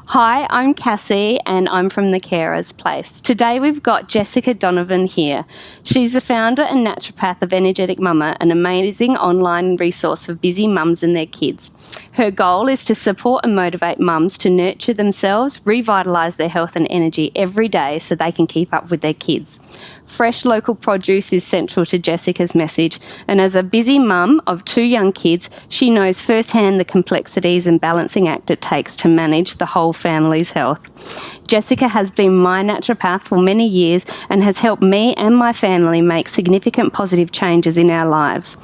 Hi, I'm Cassie and I'm from the Carers Place. Today we've got Jessica Donovan here. She's the founder and naturopath of Energetic Mama, an amazing online resource for busy mums and their kids. Her goal is to support and motivate mums to nurture themselves, revitalise their health and energy every day so they can keep up with their kids. Fresh local produce is central to Jessica's message, and as a busy mum of 2 young kids, she knows firsthand the complexities and balancing act it takes to manage the whole family's health. Jessica has been my naturopath for many years and has helped me and my family make significant positive changes in our lives.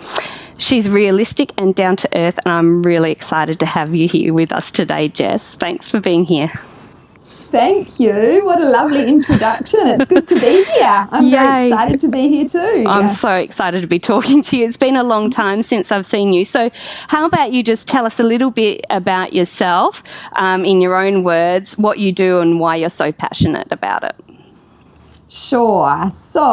She's realistic and down to earth, and I'm really excited to have you here with us today, Jess. Thanks for being here. Thank you. What a lovely introduction. It's good to be here. I'm very excited to be here too. I'm so excited to be talking to you. It's been a long time since I've seen you. So how about you just tell us a little bit about yourself, in your own words, what you do and why you're so passionate about it. Sure. So,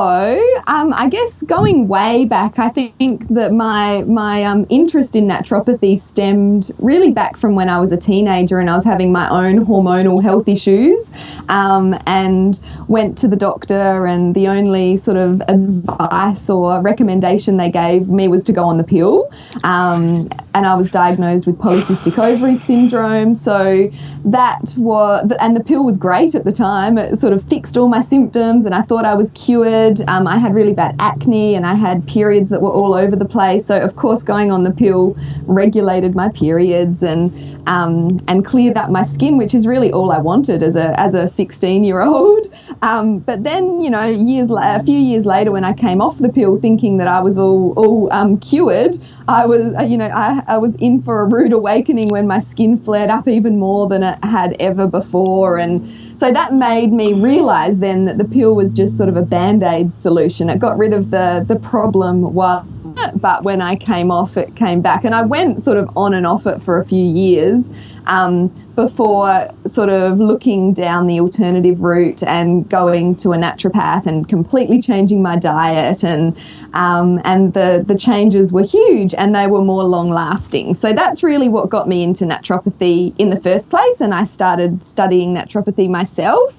I guess going way back, I think that my interest in naturopathy stemmed really back from when I was a teenager and I was having my own hormonal health issues, and went to the doctor, and the only sort of advice or recommendation they gave me was to go on the pill, and I was diagnosed with polycystic ovary syndrome. So that was, and the pill was great at the time. It sort of fixed all my symptoms and I thought I was cured. I had really bad acne and I had periods that were all over the place. So of course going on the pill regulated my periods and cleared up my skin, which is really all I wanted as a 16-year-old. But then, you know, a few years later, when I came off the pill thinking that I was all cured, I was in for a rude awakening when my skin flared up even more than it had ever before. And so that made me realize then that the pill was just sort of a Band-Aid solution. It got rid of the problem but when I came off, it came back. And I went sort of on and off it for a few years before sort of looking down the alternative route and going to a naturopath and completely changing my diet. And the changes were huge and they were more long lasting. So that's really what got me into naturopathy in the first place. And I started studying naturopathy myself.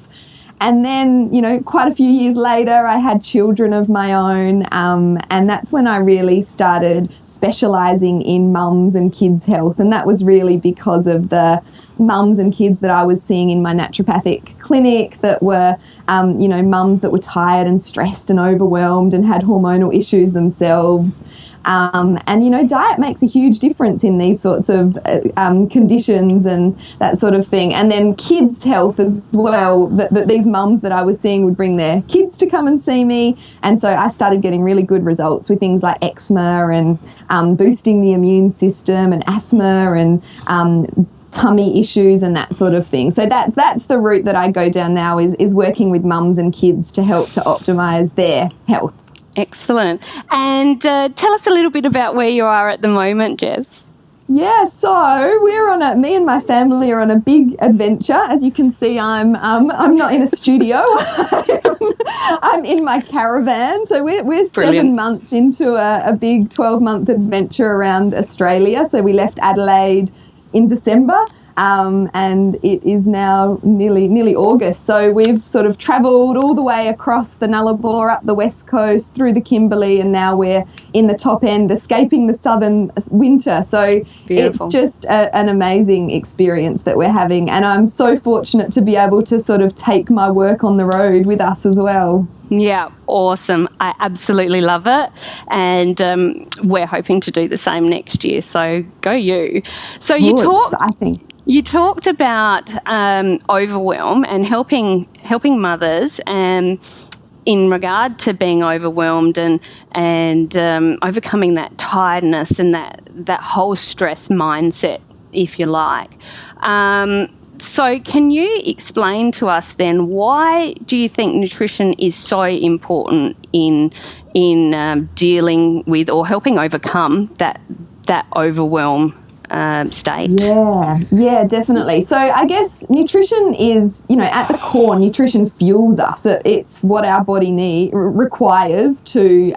And then, you know, quite a few years later, I had children of my own, and that's when I really started specialising in mums and kids' health. And that was really because of the mums and kids that I was seeing in my naturopathic clinic that were, mums that were tired and stressed and overwhelmed and had hormonal issues themselves. Diet makes a huge difference in these sorts of conditions and that sort of thing. And then kids' health as well, that these mums that I was seeing would bring their kids to come and see me. And so I started getting really good results with things like eczema and boosting the immune system and asthma and tummy issues and that sort of thing. So that's the route that I go down now is working with mums and kids to help to optimise their health. Excellent. And tell us a little bit about where you are at the moment, Jess. Yeah, so me and my family are on a big adventure. As you can see, I'm not in a studio. I'm in my caravan. So we're Brilliant. 7 months into a big 12-month adventure around Australia. So we left Adelaide in December. And it is now nearly August. So we've sort of travelled all the way across the Nullarbor, up the west coast, through the Kimberley, and now we're in the top end, escaping the southern winter. So Beautiful. It's just an amazing experience that we're having. And I'm so fortunate to be able to sort of take my work on the road with us as well. Yeah, awesome. I absolutely love it. And we're hoping to do the same next year. So go you. So exciting. You talked about overwhelm and helping mothers in regard to being overwhelmed and overcoming that tiredness and that whole stress mindset, if you like. So can you explain to us then, why do you think nutrition is so important in dealing with or helping overcome that overwhelm state? Yeah, definitely. So I guess nutrition is, at the core, nutrition fuels us. It's what our body requires to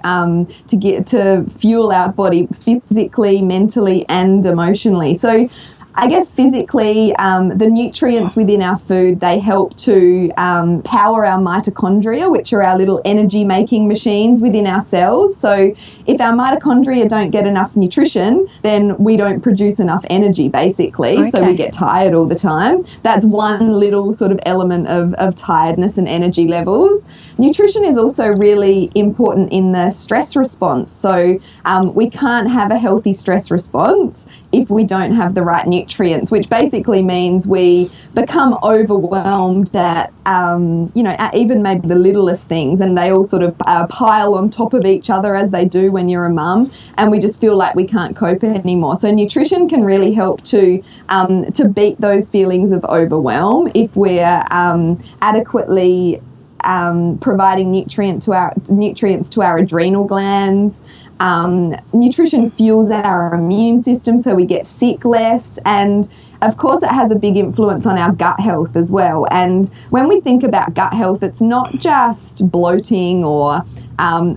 fuel our body physically, mentally, and emotionally. So I guess physically, the nutrients within our food, they help to power our mitochondria, which are our little energy-making machines within our cells. So if our mitochondria don't get enough nutrition, then we don't produce enough energy, basically. Okay. So we get tired all the time. That's one little sort of element of tiredness and energy levels. Nutrition is also really important in the stress response. So we can't have a healthy stress response if we don't have the right nutrients, which basically means we become overwhelmed at, at even maybe the littlest things, and they all sort of pile on top of each other as they do when you're a mum, and we just feel like we can't cope anymore. So nutrition can really help to beat those feelings of overwhelm if we're adequately providing nutrients to our adrenal glands. Nutrition fuels our immune system so we get sick less, and of course it has a big influence on our gut health as well. And when we think about gut health, it's not just bloating or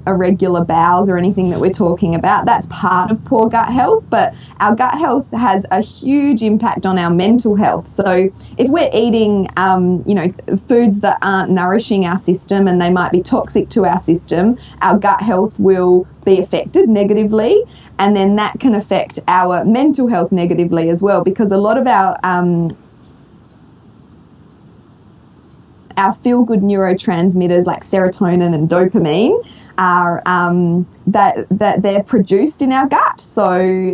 irregular bowels or anything that we're talking about. That's part of poor gut health, but our gut health has a huge impact on our mental health. So if we're eating foods that aren't nourishing our system and they might be toxic to our system, our gut health will be affected negatively, and then that can affect our mental health negatively as well, because a lot of our feel-good neurotransmitters like serotonin and dopamine are that they're produced in our gut. So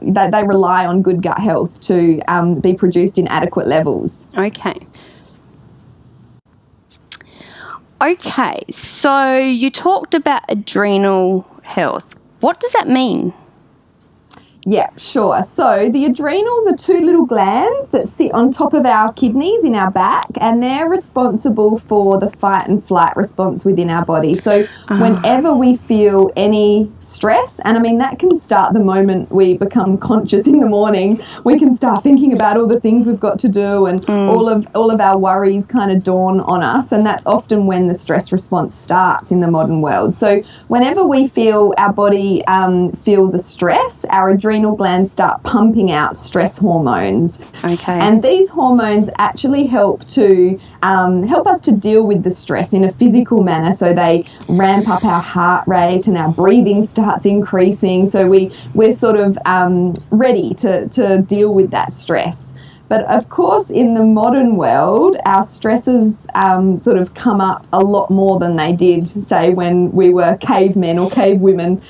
they rely on good gut health to be produced in adequate levels. Okay, so you talked about adrenal health. What does that mean? Yeah, sure. So the adrenals are two little glands that sit on top of our kidneys in our back, and they're responsible for the fight and flight response within our body. So whenever we feel any stress, and I mean that can start the moment we become conscious in the morning, we can start thinking about all the things we've got to do, and all of our worries kind of dawn on us, and that's often when the stress response starts in the modern world. So whenever we feel our body feels a stress, our adrenal glands start pumping out stress hormones. Okay. And these hormones actually help us to deal with the stress in a physical manner. So they ramp up our heart rate and our breathing starts increasing. So we're sort of ready to deal with that stress. But of course, in the modern world, our stresses sort of come up a lot more than they did, say, when we were cavemen or cavewomen.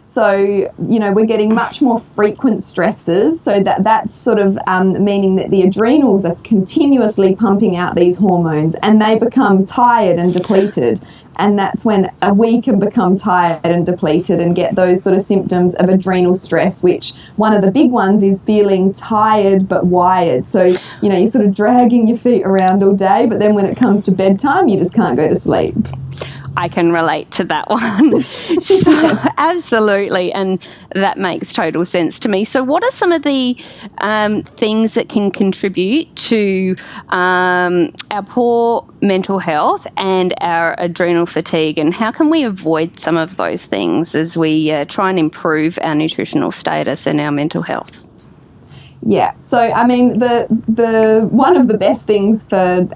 So, we're getting much more frequent stresses. So that's sort of meaning that the adrenals are continuously pumping out these hormones, and they become tired and depleted. And that's when we can become tired and depleted and get those sort of symptoms of adrenal stress, which one of the big ones is feeling tired but wired. So, you're sort of dragging your feet around all day, but then when it comes to bedtime, you just can't go to sleep. I can relate to that one. So, absolutely, and that makes total sense to me. So what are some of the things that can contribute to our poor mental health and our adrenal fatigue, and how can we avoid some of those things as we try and improve our nutritional status and our mental health? Yeah, so I mean, the one of the best things for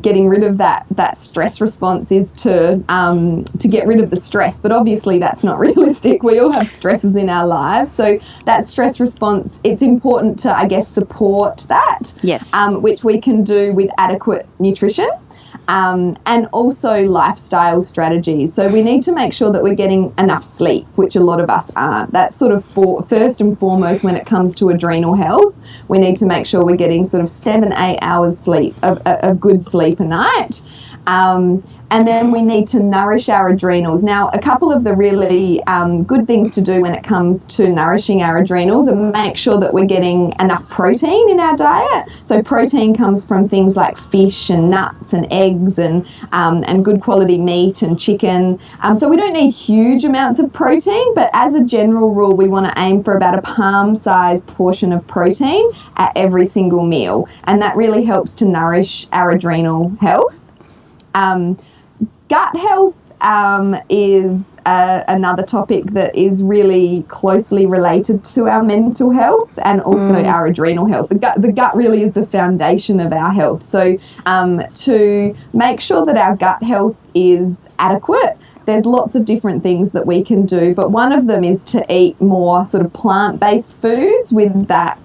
getting rid of that stress response is to get rid of the stress. But obviously, that's not realistic. We all have stresses in our lives, so that stress response, it's important to, I guess, support that. Yes. Which we can do with adequate nutrition. And also lifestyle strategies. So we need to make sure that we're getting enough sleep, which a lot of us aren't. That's sort of first and foremost when it comes to adrenal health. We need to make sure we're getting sort of 7-8 hours sleep of good sleep a night. And then we need to nourish our adrenals. Now, a couple of the really good things to do when it comes to nourishing our adrenals are make sure that we're getting enough protein in our diet. So protein comes from things like fish and nuts and eggs and good quality meat and chicken. So we don't need huge amounts of protein, but as a general rule, we want to aim for about a palm-sized portion of protein at every single meal. And that really helps to nourish our adrenal health. Gut health is another topic that is really closely related to our mental health and also our adrenal health. The gut really is the foundation of our health. So to make sure that our gut health is adequate, there's lots of different things that we can do, but one of them is to eat more sort of plant-based foods with that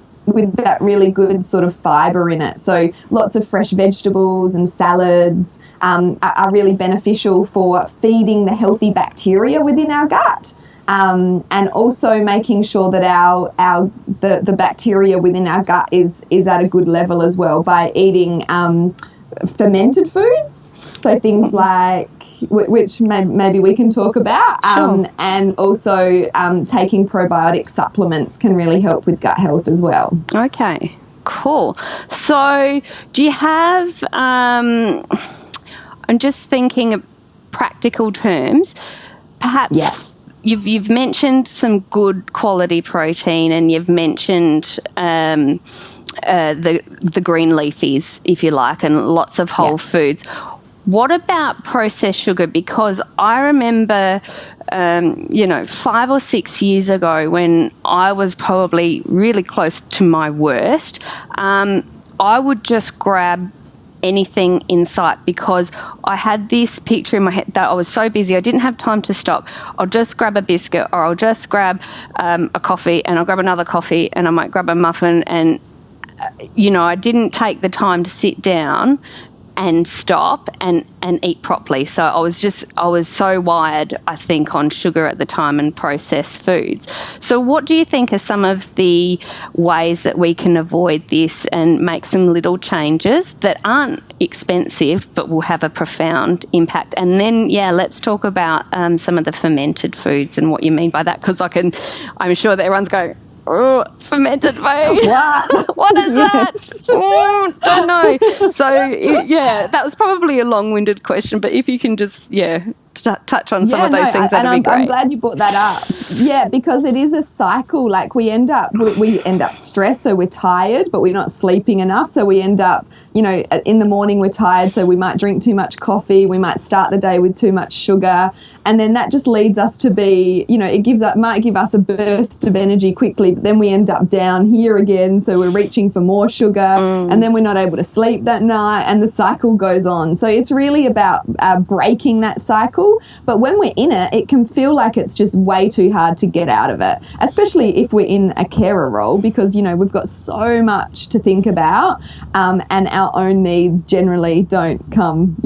really good sort of fibre in it. So lots of fresh vegetables and salads are really beneficial for feeding the healthy bacteria within our gut. And also making sure that the bacteria within our gut is at a good level as well by eating fermented foods. So things like, which maybe we can talk about, Sure. and also taking probiotic supplements can really help with gut health as well. Okay, cool. So do you have, I'm just thinking of practical terms, perhaps. Yeah. You've mentioned some good quality protein, and you've mentioned the green leafies, if you like, and lots of whole foods. What about processed sugar? Because I remember, 5 or 6 years ago when I was probably really close to my worst, I would just grab anything in sight because I had this picture in my head that I was so busy I didn't have time to stop. I'll just grab a biscuit, or I'll just grab a coffee, and I'll grab another coffee, and I might grab a muffin, and I didn't take the time to sit down and stop and eat properly. So I was so wired, I think, on sugar at the time and processed foods. So what do you think are some of the ways that we can avoid this and make some little changes that aren't expensive but will have a profound impact? And then, let's talk about some of the fermented foods and what you mean by that, because I'm sure that everyone's going, oh, fermented food. What is that? Oh, don't know. So, that was probably a long-winded question, but if you can just, touch on some of those things, that'd be great. I'm glad you brought that up. Yeah, because it is a cycle. Like we end up stressed, so we're tired, but we're not sleeping enough. So we end up, in the morning we're tired, so we might drink too much coffee. We might start the day with too much sugar. And then that just leads us to be, it might give us a burst of energy quickly, but then we end up down here again. So we're reaching for more sugar, and then we're not able to sleep that night, and the cycle goes on. So it's really about breaking that cycle. But when we're in it, it can feel like it's just way too hard to get out of it, especially if we're in a carer role, because, we've got so much to think about, and our own needs generally don't come,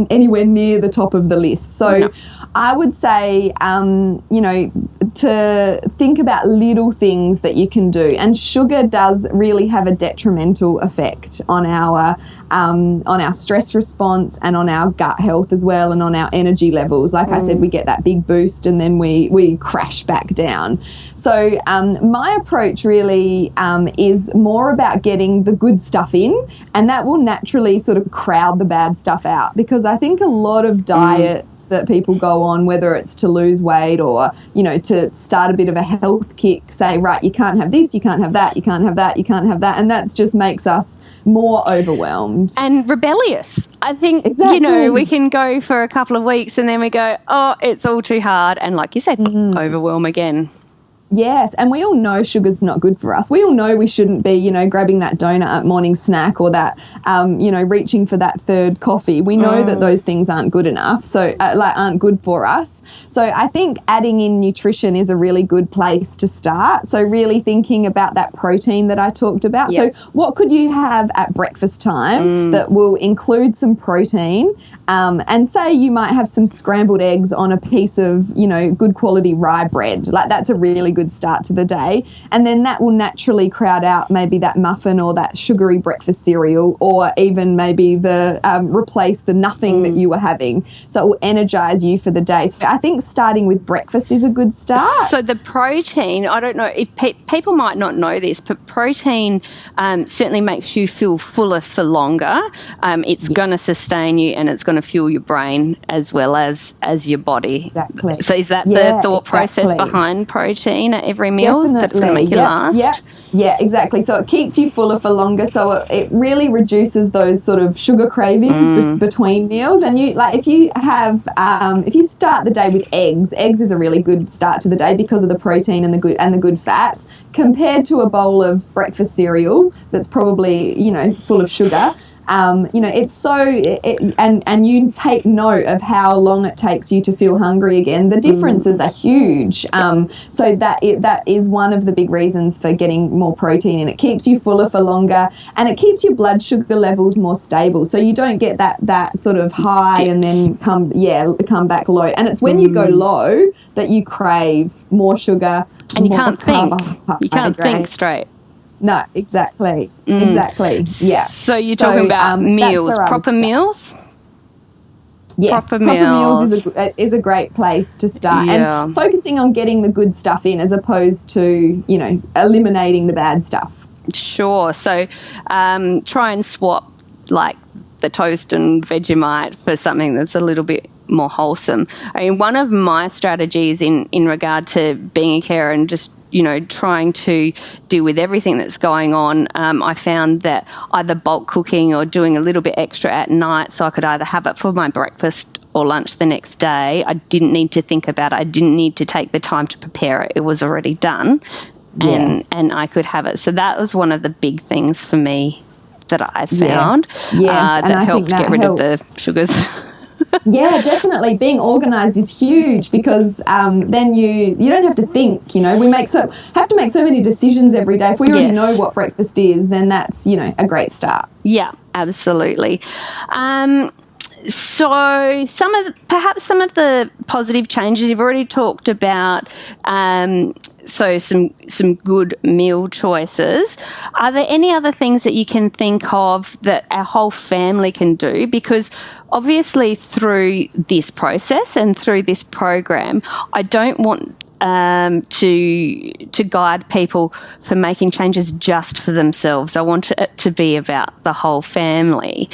anywhere near the top of the list. So I would say, to think about little things that you can do. And sugar does really have a detrimental effect on our stress response and on our gut health as well, and on our energy levels. Like I said, we get that big boost and then we crash back down. So my approach really is more about getting the good stuff in, and that will naturally sort of crowd the bad stuff out, because I think a lot of diets that people go on, whether it's to lose weight or, to start a bit of a health kick, say, right, you can't have this, you can't have that, you can't have that, you can't have that, and that just makes us more overwhelmed. And rebellious. I think, Exactly. we can go for a couple of weeks and then we go, oh, it's all too hard. And like you said, overwhelm again. Yes, and we all know sugar's not good for us. We all know we shouldn't be, grabbing that donut at morning snack, or that, reaching for that third coffee. We know that those things aren't good enough, so aren't good for us. So I think adding in nutrition is a really good place to start. So really thinking about that protein that I talked about. Yep. So what could you have at breakfast time that will include some protein? And say you might have some scrambled eggs on a piece of, good quality rye bread. Like that's a really good start to the day. And then that will naturally crowd out maybe that muffin or that sugary breakfast cereal, or even maybe replace the nothing that you were having. So it will energize you for the day. So I think starting with breakfast is a good start. So the protein, I don't know, people might not know this, but protein certainly makes you feel fuller for longer. It's going to sustain you, and it's going to fuel your brain as well as your body. Exactly. So is that the thought process behind protein? protein at every meal that's going to make you last. Yeah, exactly. So it keeps you fuller for longer. So it really reduces those sort of sugar cravings between meals. And you if you have if you start the day with eggs is a really good start to the day because of the protein and the good fats, compared to a bowl of breakfast cereal that's probably full of sugar. It's and you take note of how long it takes you to feel hungry again. The differences are huge. So that is one of the big reasons for getting more protein, and it keeps you fuller for longer, and it keeps your blood sugar levels more stable. So you don't get that sort of high and then come back low. And it's when you go low that you crave more sugar, and you can't think. You can't think straight. No, exactly. Exactly. Yeah. So you're talking about meals, proper meals? Yes, proper meals is a great place to start. Yeah. And focusing on getting the good stuff in as opposed to, eliminating the bad stuff. Sure. So try and swap like the toast and Vegemite for something that's a little bit more wholesome. I mean, one of my strategies in regard to being a carer and just trying to deal with everything that's going on, I found that either bulk cooking or doing a little bit extra at night, so I could either have it for my breakfast or lunch the next day. I didn't need to think about it. I didn't need to take the time to prepare it. It was already done, and I could have it. So that was one of the big things for me that I found that helped get rid of the sugars. Yeah, definitely. Being organised is huge because then you don't have to think. We have to make so many decisions every day. If we already know what breakfast is, then that's a great start. Yeah, absolutely. So perhaps some of the positive changes you've already talked about. So some good meal choices. Are there any other things that you can think of that our whole family can do? Because obviously through this process and through this program, I don't want to guide people for making changes just for themselves. I want it to be about the whole family.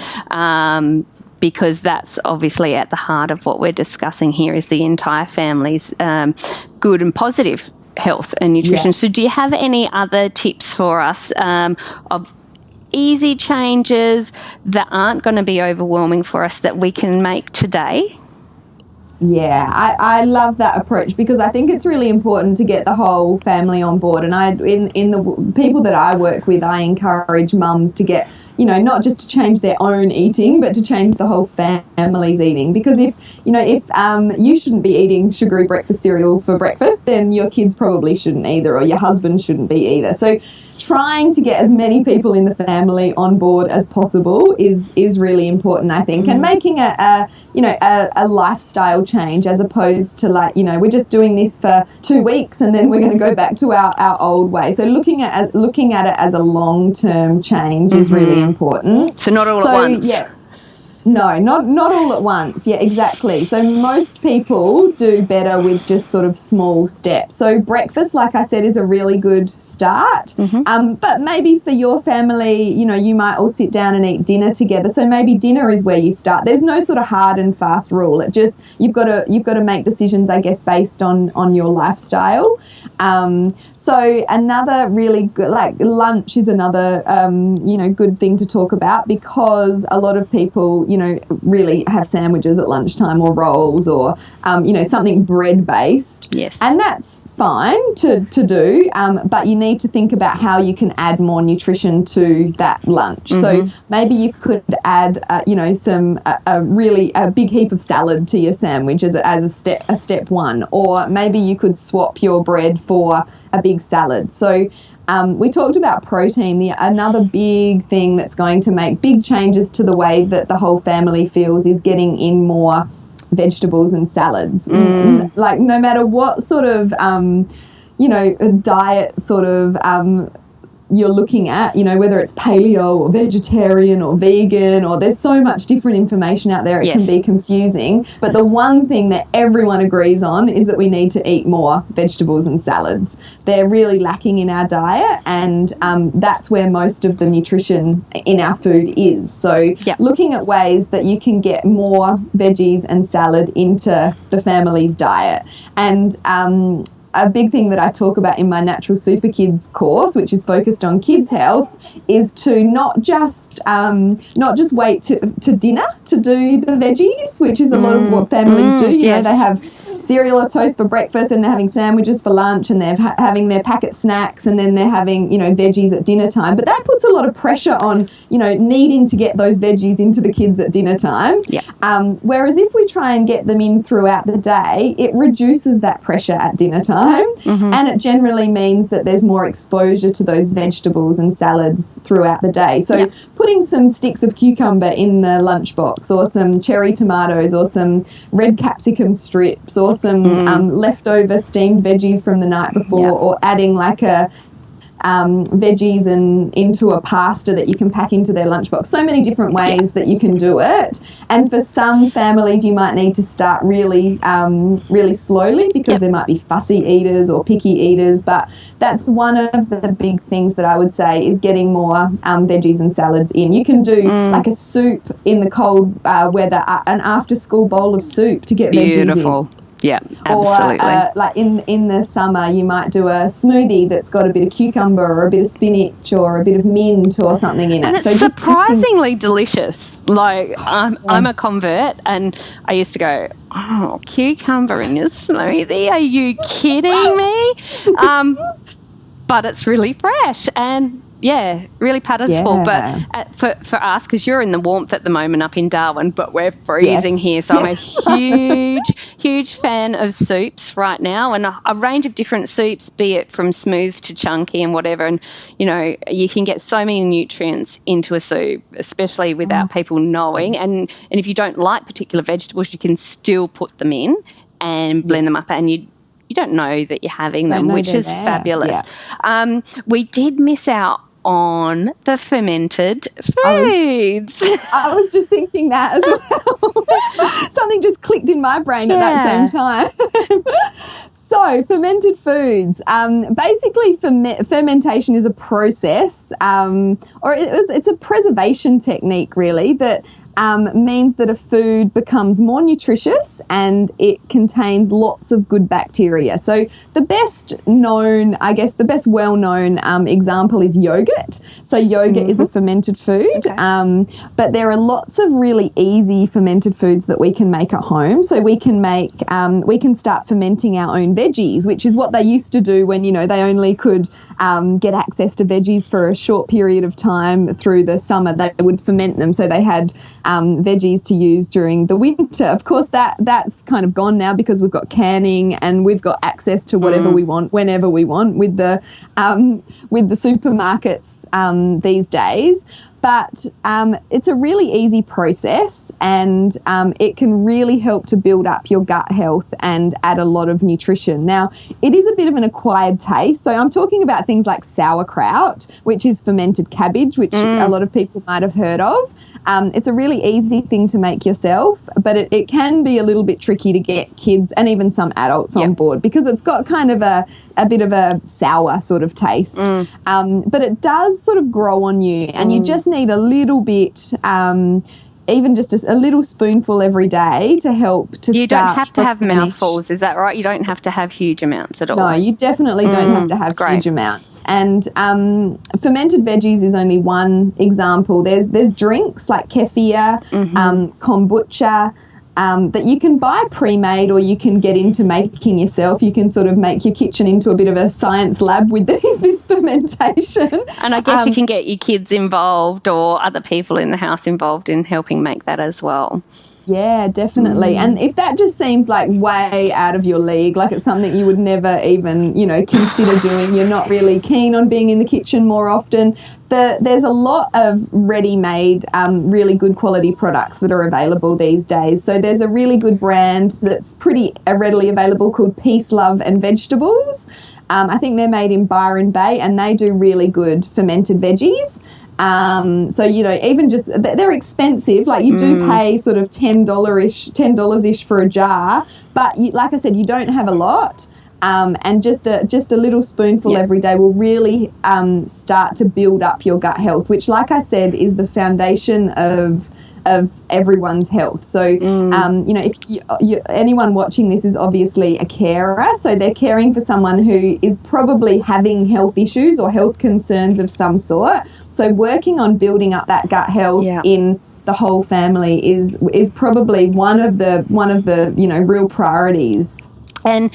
Because that's obviously at the heart of what we're discussing here is the entire family's good and positive health and nutrition. So do you have any other tips for us of easy changes that aren't going to be overwhelming for us that we can make today? Yeah, I love that approach because I think it's really important to get the whole family on board. And in the people that I work with, I encourage mums to get, not just to change their own eating, but to change the whole family's eating. Because if you shouldn't be eating sugary breakfast cereal for breakfast, then your kids probably shouldn't either, or your husband shouldn't be either. So trying to get as many people in the family on board as possible is really important, I think, and making a lifestyle change as opposed to we're just doing this for 2 weeks and then we're going to go back to our old way. So looking at it as a long-term change is really important. So not all at once. Yeah. No, not all at once. Yeah, exactly. So most people do better with just sort of small steps. So breakfast, like I said, is a really good start. But maybe for your family, you might all sit down and eat dinner together. So maybe dinner is where you start. There's no sort of hard and fast rule. It just you've got to make decisions, I guess, based on your lifestyle. So another really good, lunch is another good thing to talk about because a lot of people really have sandwiches at lunchtime or rolls or, something bread-based. Yes. And And that's fine to do, but you need to think about how you can add more nutrition to that lunch. So maybe you could add, a big heap of salad to your sandwich as a step one, or maybe you could swap your bread for a big salad. So we talked about protein. Another big thing that's going to make big changes to the way that the whole family feels is getting in more vegetables and salads. Like no matter what sort of, diet sort of you're looking at, whether it's paleo or vegetarian or vegan, or there's so much different information out there, it can be confusing. But the one thing that everyone agrees on is that we need to eat more vegetables and salads. They're really lacking in our diet, and that's where most of the nutrition in our food is. So looking at ways that you can get more veggies and salad into the family's diet. And a big thing that I talk about in my Natural Super Kids course, which is focused on kids' health, is to not just wait to dinner to do the veggies, which is a lot of what families do. You know, they have cereal or toast for breakfast, and they're having sandwiches for lunch, and they're having their packet snacks, and then they're having, you know, veggies at dinner time. But that puts a lot of pressure on, you know, needing to get those veggies into the kids at dinner time. Yeah. Whereas if we try and get them in throughout the day, it reduces that pressure at dinner time, and it generally means that there's more exposure to those vegetables and salads throughout the day. So putting some sticks of cucumber in the lunchbox, or some cherry tomatoes, or some red capsicum strips, or some leftover steamed veggies from the night before, or adding like a veggies and into a pasta that you can pack into their lunchbox. So many different ways that you can do it. And for some families, you might need to start really slowly, because there might be fussy eaters or picky eaters. But that's one of the big things that I would say is getting more veggies and salads in. You can do like a soup in the cold weather, an after-school bowl of soup to get veggies in. Yeah, absolutely. Or like in the summer, you might do a smoothie that's got a bit of cucumber or a bit of spinach or a bit of mint or something in it. And it's surprisingly delicious. Like, I'm a convert, and I used to go, oh, cucumber in your smoothie? Are you kidding me? But it's really fresh, and really palatable. But for us, because you're in the warmth at the moment up in Darwin, but we're freezing here, so I'm a huge fan of soups right now, and a range of different soups, be it from smooth to chunky and whatever. And, you know, you can get so many nutrients into a soup, especially without people knowing. And if you don't like particular vegetables, you can still put them in and blend them up, and you don't know that you're having them, which is fabulous. We did miss out on the fermented foods. I was just thinking that as well. Something just clicked in my brain at that same time. So, fermented foods. Basically, fermentation is a process, it's a preservation technique, really, that means that a food becomes more nutritious and it contains lots of good bacteria. So the best well-known example is yogurt. So yogurt is a fermented food, but there are lots of really easy fermented foods that we can make at home. So we can start fermenting our own veggies, which is what they used to do when, you know, they only could get access to veggies for a short period of time through the summer. They would ferment them, so they had veggies to use during the winter. Of course, that's kind of gone now, because we've got canning and we've got access to whatever we want whenever we want with the supermarkets these days. But it's a really easy process, and it can really help to build up your gut health and add a lot of nutrition. Now, it is a bit of an acquired taste. So I'm talking about things like sauerkraut, which is fermented cabbage, which a lot of people might have heard of. It's a really easy thing to make yourself, but it can be a little bit tricky to get kids and even some adults on board, because it's got kind of a bit of a sour sort of taste. But it does sort of grow on you, and you just need a little bit, even just a little spoonful every day to help to You don't have to have mouthfuls, is that right? You don't have to have huge amounts at all. No, you definitely don't have to have huge amounts. And fermented veggies is only one example. There's drinks like kefir, kombucha, that you can buy pre-made, or you can get into making yourself. You can sort of make your kitchen into a bit of a science lab with this fermentation. And I guess you can get your kids involved, or other people in the house involved in helping make that as well. Yeah, definitely. And if that just seems like way out of your league, like it's something you would never even, you know, consider doing, you're not really keen on being in the kitchen more often, there's a lot of ready-made, really good quality products that are available these days. So there's a really good brand that's pretty readily available called Peace, Love and Vegetables. I think they're made in Byron Bay, and they do really good fermented veggies. So, you know, even just, they're expensive. Like, you do pay sort of $10-ish for a jar, but like I said, you don't have a lot. And just a little spoonful every day will really start to build up your gut health, which, like I said, is the foundation of of everyone's health. So, you know, if anyone watching this is obviously a carer, so they're caring for someone who is probably having health issues or health concerns of some sort. So working on building up that gut health in the whole family is probably one of the you know, real priorities. And,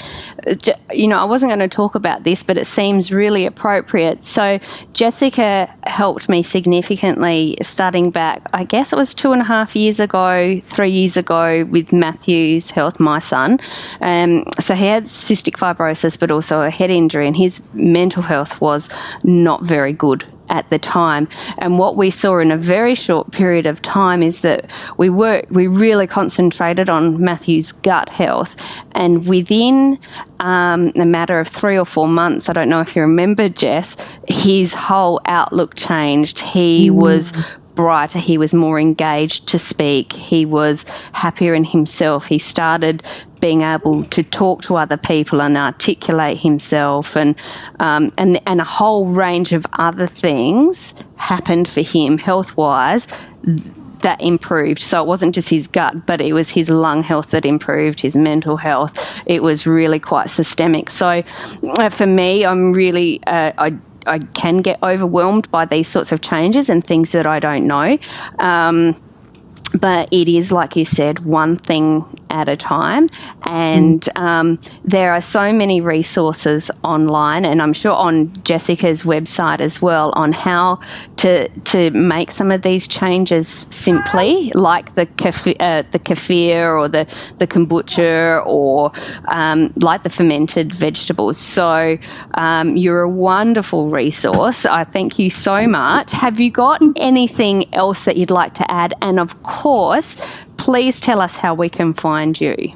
you know, I wasn't going to talk about this, but it seems really appropriate. So Jessica helped me significantly starting back, I guess it was 2.5 years ago, 3 years ago with Matthew's health, my son. So he had cystic fibrosis, but also a head injury, and his mental health was not very good at the time. And what we saw in a very short period of time is that we really concentrated on Matthew's gut health, and within a matter of 3 or 4 months, I don't know if you remember, Jess, his whole outlook changed. He was brighter, he was more engaged to speak, he was happier in himself, he started being able to talk to other people and articulate himself, and a whole range of other things happened for him health-wise that improved. So it wasn't just his gut, but it was his lung health that improved, his mental health. It was really quite systemic. So for me, I'm really I can get overwhelmed by these sorts of changes and things that I don't know. But it is, like you said, one thing at a time. And there are so many resources online, and I'm sure on Jessica's website as well, on how to make some of these changes simply, like the kefir or the kombucha, or like the fermented vegetables. So you're a wonderful resource. I thank you so much. Have you got anything else that you'd like to add? And of course, please tell us how we can find you.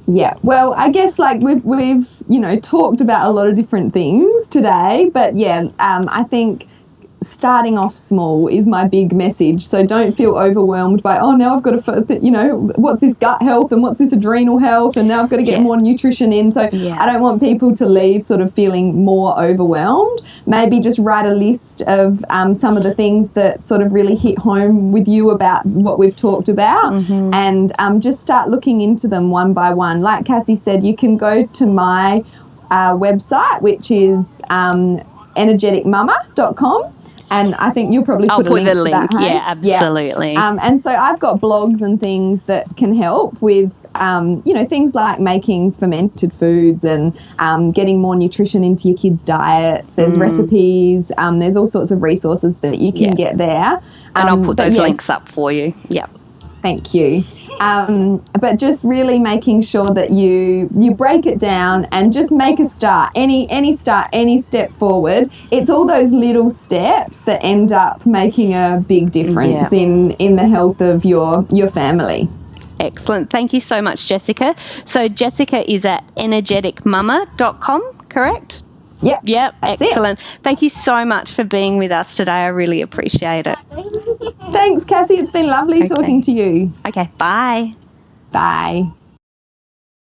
Yeah, well, I guess like we've you know, talked about a lot of different things today, but yeah, I think starting off small is my big message. So don't feel overwhelmed by, oh, now I've got to, you know, what's this gut health and what's this adrenal health, and now I've got to get more nutrition in. So I don't want people to leave sort of feeling more overwhelmed. Maybe just write a list of some of the things that sort of really hit home with you about what we've talked about, and just start looking into them one by one. Like Cassie said, you can go to my website, which is energeticmama.com. And I think you'll probably put a link to that. Hey? Yeah, absolutely. Yeah. And so I've got blogs and things that can help with, you know, things like making fermented foods and getting more nutrition into your kids' diets. There's recipes. There's all sorts of resources that you can get there. And I'll put those links up for you. Yeah. Thank you. But just really making sure that you break it down and just make a start. Any start, any step forward. It's all those little steps that end up making a big difference in the health of your family. Excellent. Thank you so much, Jessica. So Jessica is at energeticmama.com, correct? Yep. Excellent. Thank you so much for being with us today. I really appreciate it. Thanks, Cassie. It's been lovely talking to you. Okay, bye. Bye.